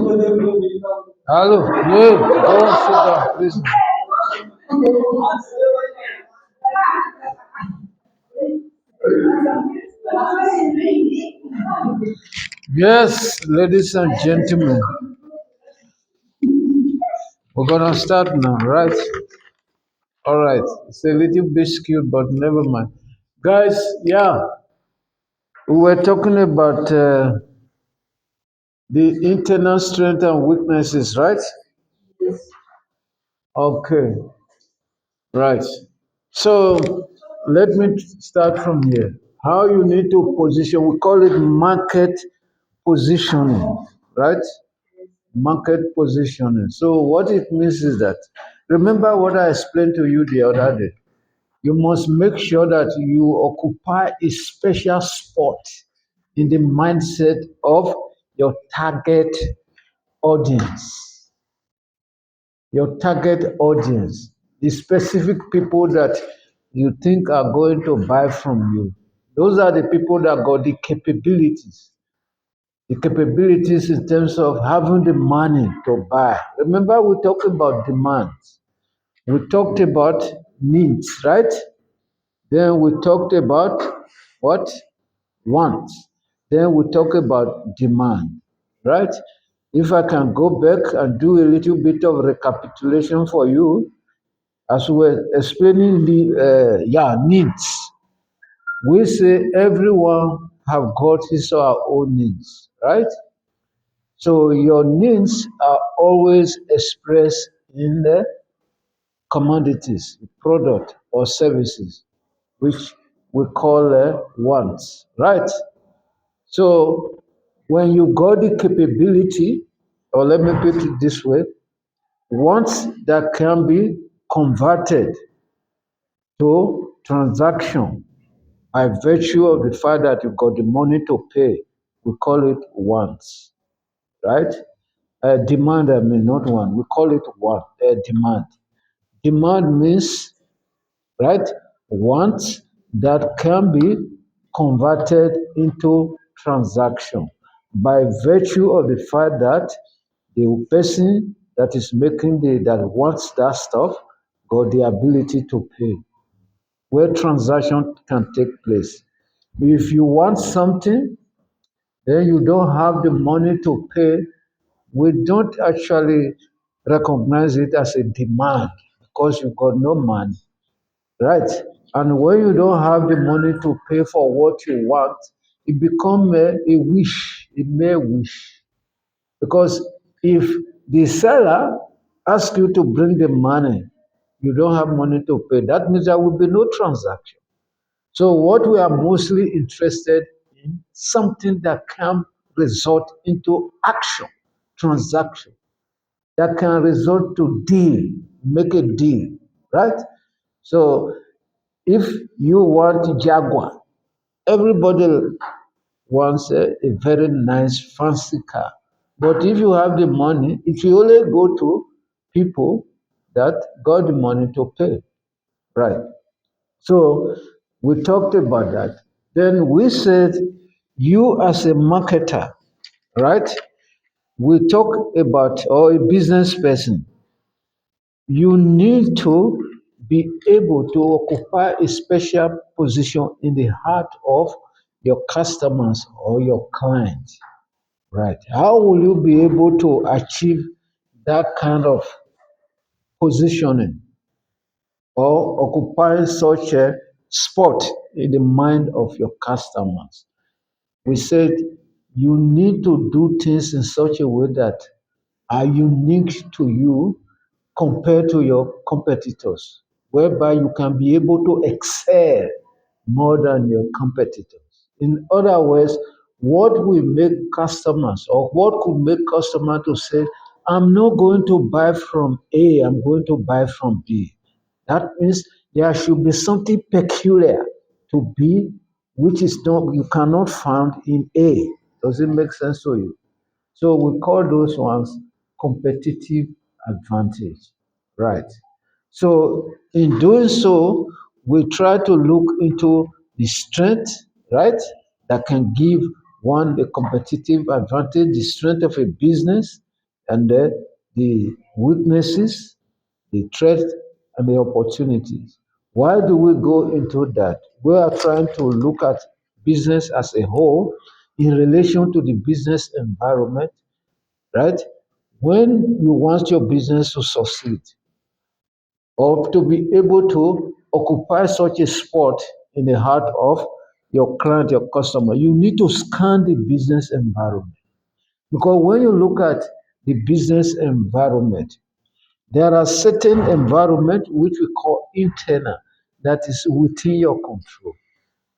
Hello, yeah, go and sit down, please. Yes, ladies and gentlemen, we're gonna start now, right? All right, it's a little bit skewed, but never mind. Guys, yeah, we were talking about the internal strength and weaknesses, right? Okay, right. So let me start from here. How you need to position, we call it market positioning, right? Market positioning. So what it means is that, remember what I explained to you the other day. You must make sure that you occupy a special spot in the mindset of your target audience. Your target audience, the specific people that you think are going to buy from you. Those are the people that got the capabilities. The capabilities in terms of having the money to buy. Remember, we talked about demands. We talked about needs, right? Then we talked about what? Wants. Then we talk about demand, right? If I can go back and do a little bit of recapitulation for you, as we're explaining the needs, we say everyone have got his or her own needs, right? So your needs are always expressed in the commodities, product or services, which we call wants, right? So when you got the capability, or let me put it this way, wants that can be converted to transaction by virtue of the fact that you got the money to pay, we call it wants, right? Demand, I mean, not one. We call it what? Demand. Demand means, right, wants that can be converted into transaction by virtue of the fact that the person that is making that wants that stuff got the ability to pay, where transaction can take place. If you want something, then you don't have the money to pay, we don't actually recognize it as a demand because you got no money, right? And when you don't have the money to pay for what you want, it becomes a wish, a mere wish. Because if the seller asks you to bring the money, you don't have money to pay, that means there will be no transaction. So what we are mostly interested in, something that can result into action, transaction, that can result to deal, make a deal, right? So if you want Jaguar, everybody wants a very nice fancy car. But if you have the money, it will only go to people that got the money to pay, right? So we talked about that. Then we said, you as a marketer, right? We talk about, or a business person, you need to be able to occupy a special position in the heart of your customers or your clients, right? How will you be able to achieve that kind of positioning or occupying such a spot in the mind of your customers? We said you need to do things in such a way that are unique to you compared to your competitors, whereby you can be able to excel more than your competitors. In other words, what will make customers or what could make customer to say, I'm not going to buy from A, I'm going to buy from B. That means there should be something peculiar to B, which is not you cannot find in A. Does it make sense to you? So we call those ones competitive advantage, right? So in doing so, we try to look into the strength, right, that can give one the competitive advantage, the strength of a business, and the weaknesses, the threats, and the opportunities. Why do we go into that? We are trying to look at business as a whole in relation to the business environment, right? When you want your business to succeed or to be able to occupy such a spot in the heart of your client, your customer, you need to scan the business environment. Because when you look at the business environment, there are certain environment which we call internal, that is within your control,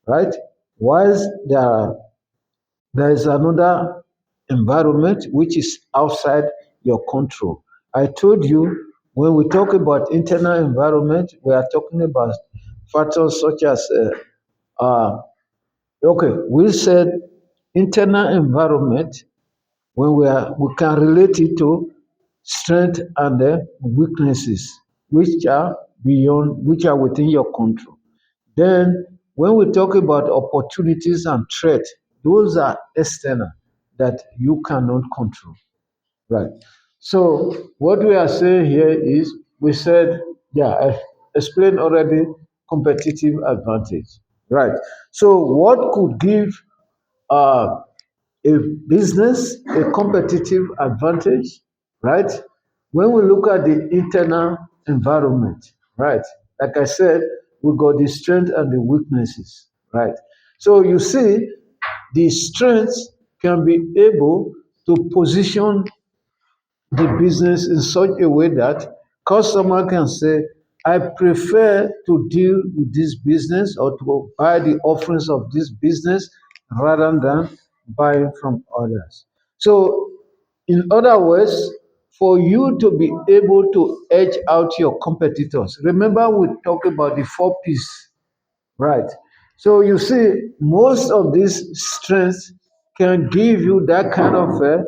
right? Whilst there is another environment which is outside your control. I told you when we talk about internal environment, we are talking about factors such as okay, we said internal environment when we can relate it to strength and weaknesses which are which are within your control. Then when we talk about opportunities and threats, those are external that you cannot control. Right. So what we are saying here is we said, yeah, I explained already competitive advantage. Right. So what could give uh, a business a competitive advantage, right? When we look at the internal environment, right? Like I said, we got the strength and the weaknesses, right? So you see, the strengths can be able to position the business in such a way that customer can say, I prefer to deal with this business or to buy the offerings of this business rather than buying from others. So, in other words, for you to be able to edge out your competitors, remember we talked about the 4 P's. Right. So you see, most of these strengths can give you that kind of a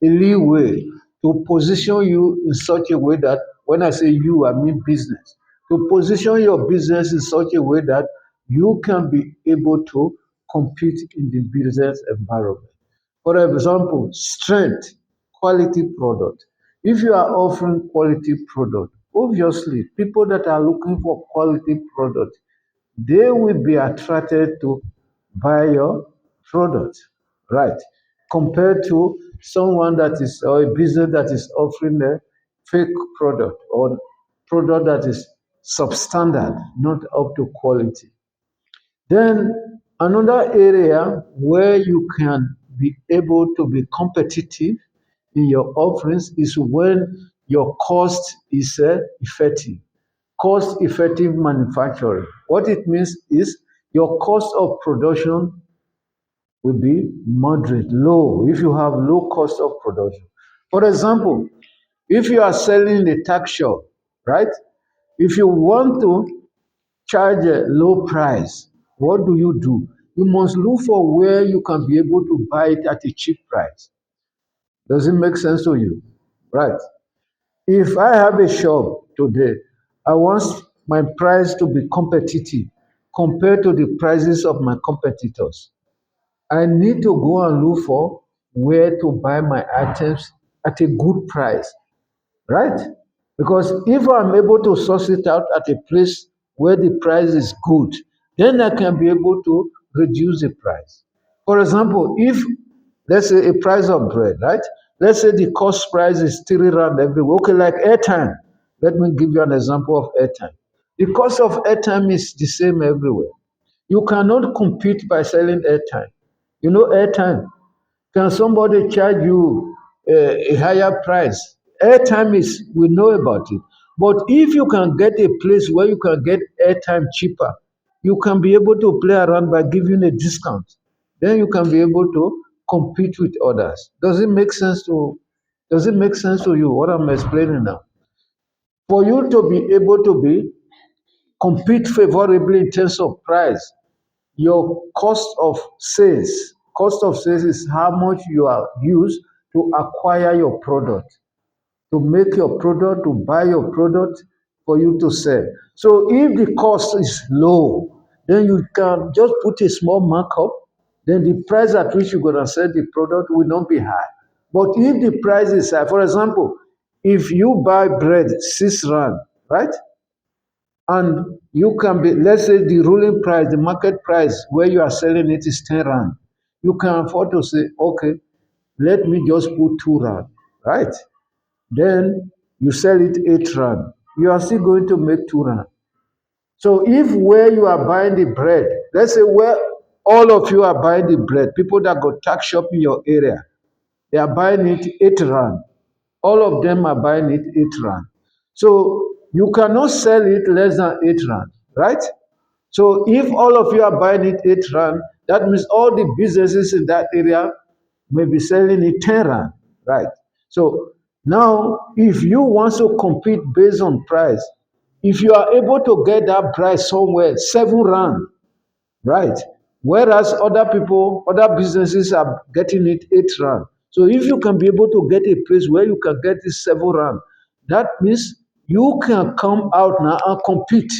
leeway to position you in such a way that when I say you, I mean business. To position your business in such a way that you can be able to compete in the business environment. For example, strength, quality product. If you are offering quality product, obviously people that are looking for quality product, they will be attracted to buy your product, right? Compared to someone that is, or a business that is offering a fake product or product that is substandard, not up to quality. Then another area where you can be able to be competitive in your offerings is when your cost is effective. Cost effective manufacturing. What it means is your cost of production will be moderate, low, if you have low cost of production. For example, if you are selling a tax shop, right? If you want to charge a low price, what do? You must look for where you can be able to buy it at a cheap price. Does it make sense to you? Right. If I have a shop today, I want my price to be competitive compared to the prices of my competitors. I need to go and look for where to buy my items at a good price, right? Because if I'm able to source it out at a place where the price is good, then I can be able to reduce the price. For example, if let's say a price of bread, right? Let's say the cost price is 3 rand everywhere. Okay, like airtime. Let me give you an example of airtime. The cost of airtime is the same everywhere. You cannot compete by selling airtime. You know airtime. Can somebody charge you a higher price? Airtime is, we know about it. But if you can get a place where you can get airtime cheaper, you can be able to play around by giving a discount. Then you can be able to compete with others. Does it make sense to you what I'm explaining now? For you to be able to be compete favorably in terms of price, your cost of sales is how much you are used to acquire your product, to make your product, to buy your product for you to sell. So if the cost is low, then you can just put a small markup, then the price at which you're going to sell the product will not be high. But if the price is high, for example, if you buy bread 6 rand, right? And you can be, let's say the ruling price, the market price where you are selling it is 10 rand. You can afford to say, okay, let me just put 2 rand, right? Then you sell it 8 rand. You are still going to make 2 rand. So if where you are buying the bread, let's say where all of you are buying the bread, people that got tax shop in your area, they are buying it 8 rand. All of them are buying it 8 rand. So you cannot sell it less than 8 rand, right? So if all of you are buying it 8 rand, that means all the businesses in that area may be selling it 10 rand, right? So now if you want to compete based on price, if you are able to get that price somewhere, 7 rand, right? Whereas other people, other businesses are getting it 8 rand. So if you can be able to get a place where you can get it 7 rand, that means you can come out now and compete.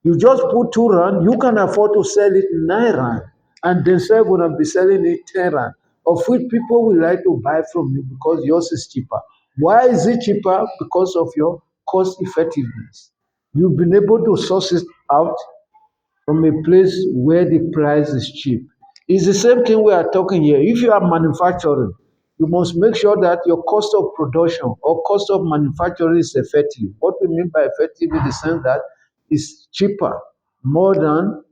You just put 2 rand, you can afford to sell it 9 rand, and then themselves gonna be selling it 10 rand, of which people will like to buy from you because yours is cheaper. Why is it cheaper? Because of your cost effectiveness. You've been able to source it out from a place where the price is cheap. It's the same thing we are talking here. If you are manufacturing, you must make sure that your cost of production or cost of manufacturing is effective. What we mean by effective in the sense that it's cheaper more than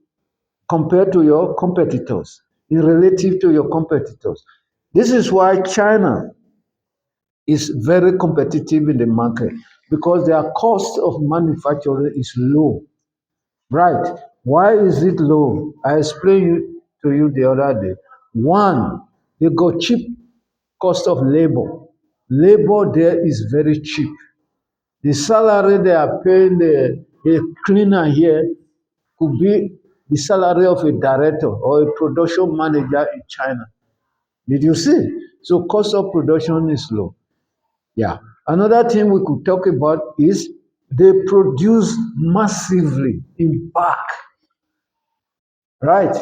compared to your competitors, in relative to your competitors. This is why China is very competitive in the market because their cost of manufacturing is low. Right. Why is it low? I explained to you the other day. One, they got cheap cost of labor. Labor there is very cheap. The salary they are paying a cleaner here could be the salary of a director or a production manager in China. Did you see? So cost of production is low. Yeah. Another thing we could talk about is they produce massively in bulk. Right?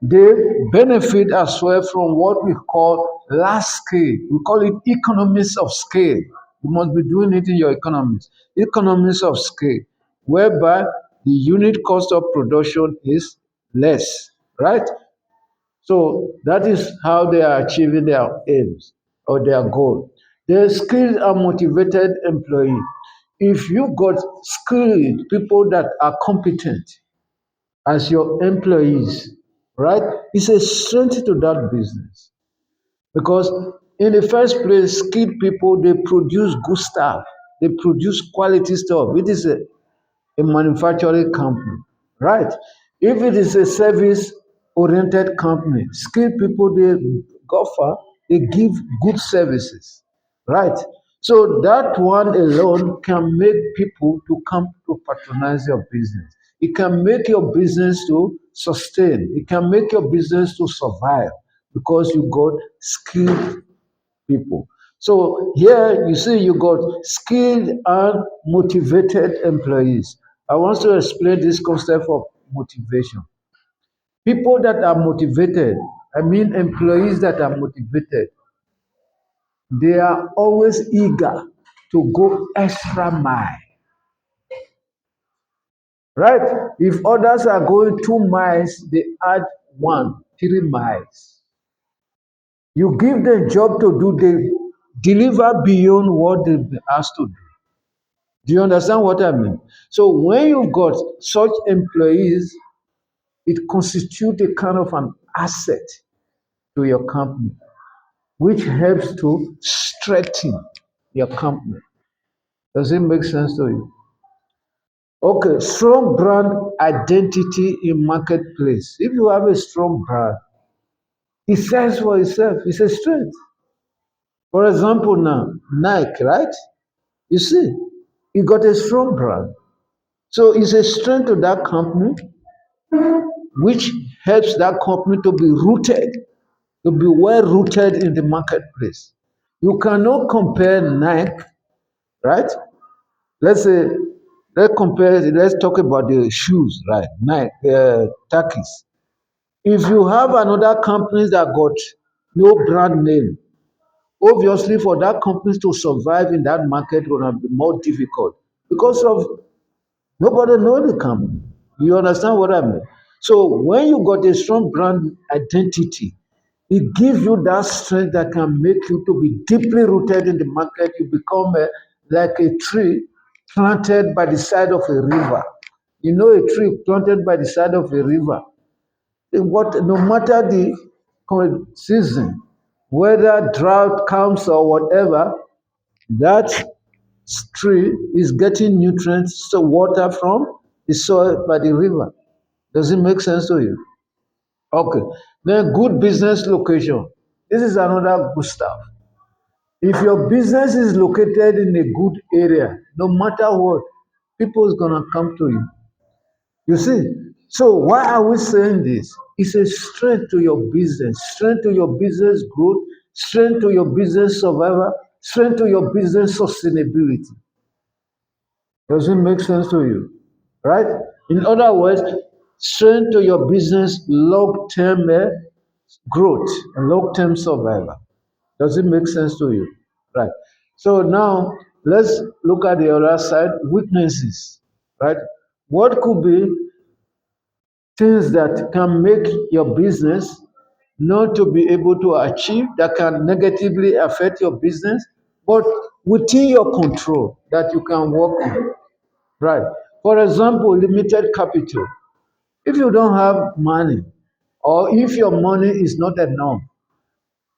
They benefit as well from what we call large scale. We call it economies of scale. You must be doing it in your economies. Economies of scale, whereby the unit cost of production is less, right? So that is how they are achieving their aims or their goal. They're skilled and motivated employee. If you got skilled people that are competent, as your employees, right? It's a strength to that business because in the first place, skilled people they produce good stuff, they produce quality stuff. It is a manufacturing company, right? If it is a service-oriented company, skilled people they offer, they give good services, right? So that one alone can make people to come to patronize your business. It can make your business to sustain. It can make your business to survive because you got skilled people. So here you see you got skilled and motivated employees. I want to explain this concept of motivation. People that are motivated, I mean employees that are motivated, they are always eager to go extra mile. Right? If others are going 2 miles, they add 3 miles. You give them job to do, they deliver beyond what they've been asked to do. Do you understand what I mean? So when you've got such employees, it constitutes a kind of an asset to your company, which helps to strengthen your company. Does it make sense to you? Okay, strong brand identity in marketplace. If you have a strong brand, it sells for itself. It's a strength. For example, now Nike, right? You see, you got a strong brand. So it's a strength to that company, which helps that company to be rooted, to be well rooted in the marketplace. You cannot compare Nike, right? Let's say, let's talk about the shoes, right? Nike, Takis. If you have another company that got no brand name, obviously for that company to survive in that market gonna be more difficult because of nobody know the company. You understand what I mean? So when you got a strong brand identity, it gives you that strength that can make you to be deeply rooted in the market. You become like a tree planted by the side of a river. You know, a tree planted by the side of a river. What, no matter the season, whether drought comes or whatever, that tree is getting nutrients, so water from the soil by the river. Does it make sense to you? Okay. Then good business location. This is another good stuff. If your business is located in a good area, no matter what, people is gonna come to you. You see? So why are we saying this? It's a strength to your business, strength to your business growth, strength to your business survival, strength to your business sustainability. Does it make sense to you? Right? In other words, strength to your business long-term growth and long-term survival. Does it make sense to you? Right. So now let's look at the other side, weaknesses. Right? What could be things that can make your business not to be able to achieve, that can negatively affect your business, but within your control that you can work on? Right. For example, limited capital. If you don't have money, or if your money is not enough,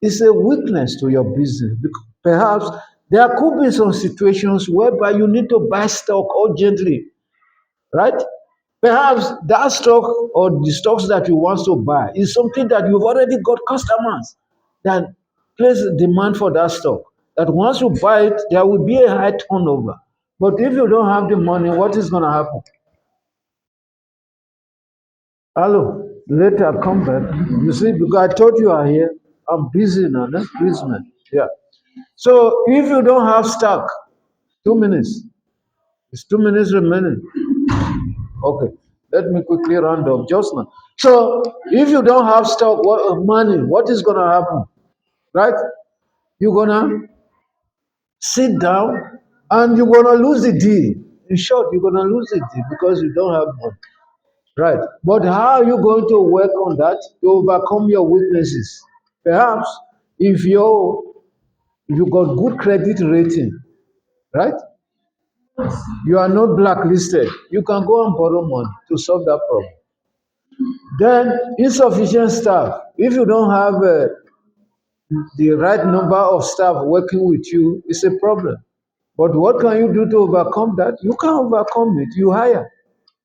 it's a weakness to your business. Perhaps there could be some situations whereby you need to buy stock urgently, right? Perhaps that stock or the stocks that you want to buy is something that you've already got customers that place demand for that stock. That once you buy it, there will be a high turnover. But if you don't have the money, what is going to happen? Hello, later come back. You see, because I thought you are here. I'm busy now. That's Christmas. Yeah. So if you don't have stock, 2 minutes. It's 2 minutes remaining. Okay. Let me quickly round up just now. So if you don't have stock, money, what is gonna happen? Right? You're gonna sit down and you're gonna lose the deal. In short, you're gonna lose the deal because you don't have money. Right. But how are you going to work on that to overcome your weaknesses? Perhaps if you got good credit rating, right? You are not blacklisted. You can go and borrow money to solve that problem. Then insufficient staff. If you don't have the right number of staff working with you, it's a problem. But what can you do to overcome that? You can overcome it. You hire.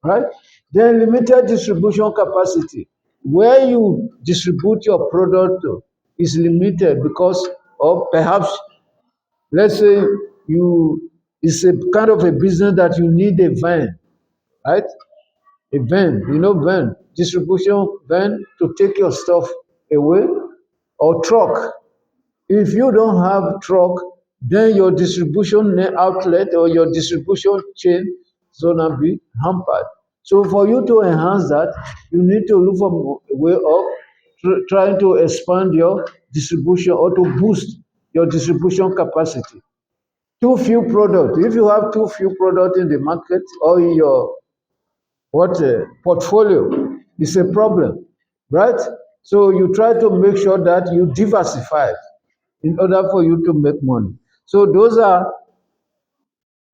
Right? Then limited distribution capacity. Where you distribute your product to is limited because of perhaps, let's say you it's a kind of a business that you need a van, right? A van, van, distribution van to take your stuff away, or truck. If you don't have truck, then your distribution outlet or your distribution chain is gonna be hampered. So for you to enhance that, you need to look for a way of trying to expand your distribution or to boost your distribution capacity. Too few product. If you have too few product in the market or in your portfolio, it's a problem, right? So you try to make sure that you diversify in order for you to make money. So those are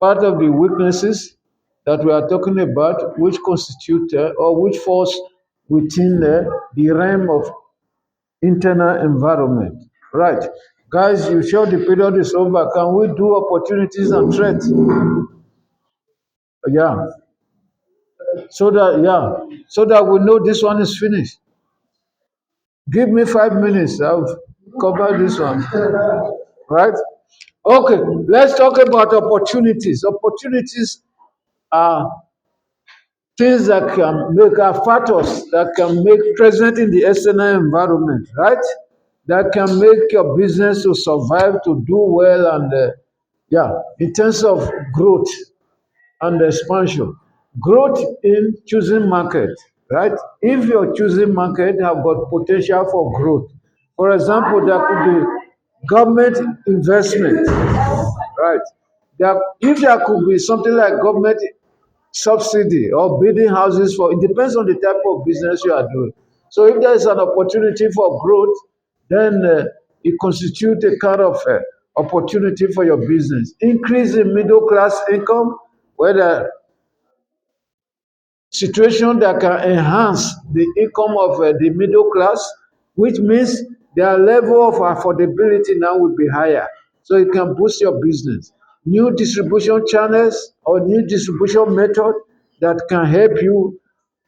part of the weaknesses that we are talking about, which constitute or which falls within the realm of internal environment. Right. Guys, you sure the period is over. Can we do opportunities and threats? Yeah. So that we know this one is finished. Give me 5 minutes. I'll cover this one. Right? Okay, let's talk about opportunities. Opportunities are things that can make our factors that can make present in the external environment, right? That can make your business to survive, to do well, and in terms of growth and expansion. Growth in choosing market, right? If your choosing market have got potential for growth, for example, government investment, right? If there could be something like government subsidy or building houses for, it depends on the type of business you are doing. So if there is an opportunity for growth, then it constitutes a kind of opportunity for your business. Increase in middle class income, whether situation that can enhance the income of the middle class, which means their level of affordability now will be higher. So it can boost your business. New distribution channels or new distribution method that can help you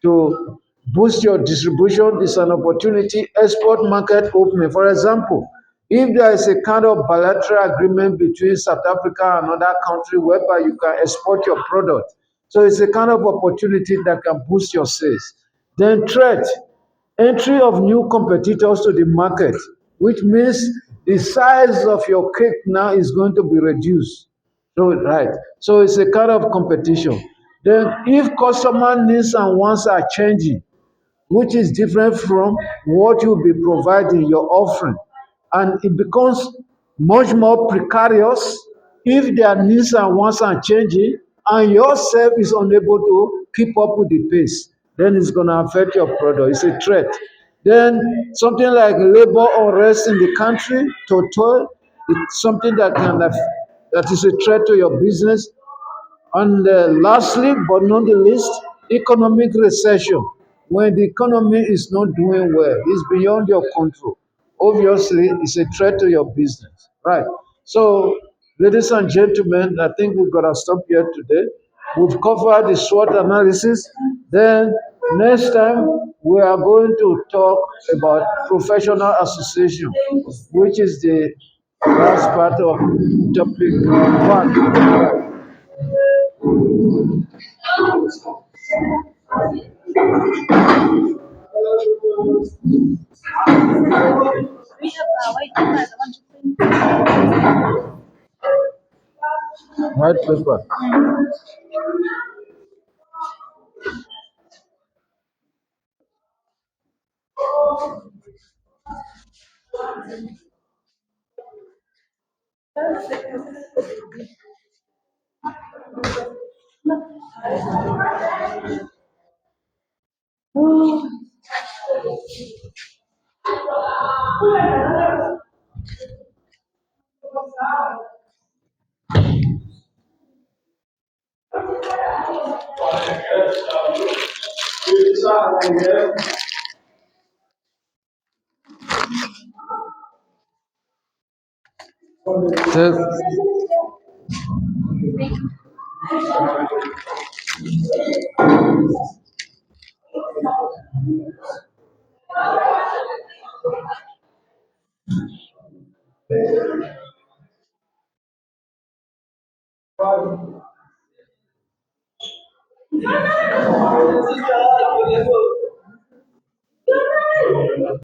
to boost your distribution is an opportunity. Export market opening. For example, if there is a kind of bilateral agreement between South Africa and another country whereby you can export your product, so it's a kind of opportunity that can boost your sales. Then threat, entry of new competitors to the market, which means the size of your cake now is going to be reduced. So, right. So it's a kind of competition. Then if customer needs and wants are changing, which is different from what you'll be providing, your offering. And it becomes much more precarious if their needs and wants are changing and yourself is unable to keep up with the pace. Then it's going to affect your product. It's a threat. Then something like labor unrest in the country, total, it's something that is a threat to your business. And lastly, but not the least, economic recession. When the economy is not doing well, it's beyond your control. Obviously, it's a threat to your business, right? So, ladies and gentlemen, I think we've got to stop here today. We've covered the SWOT analysis. Then, next time, we are going to talk about professional association, which is the last part of topic one. White paper. So,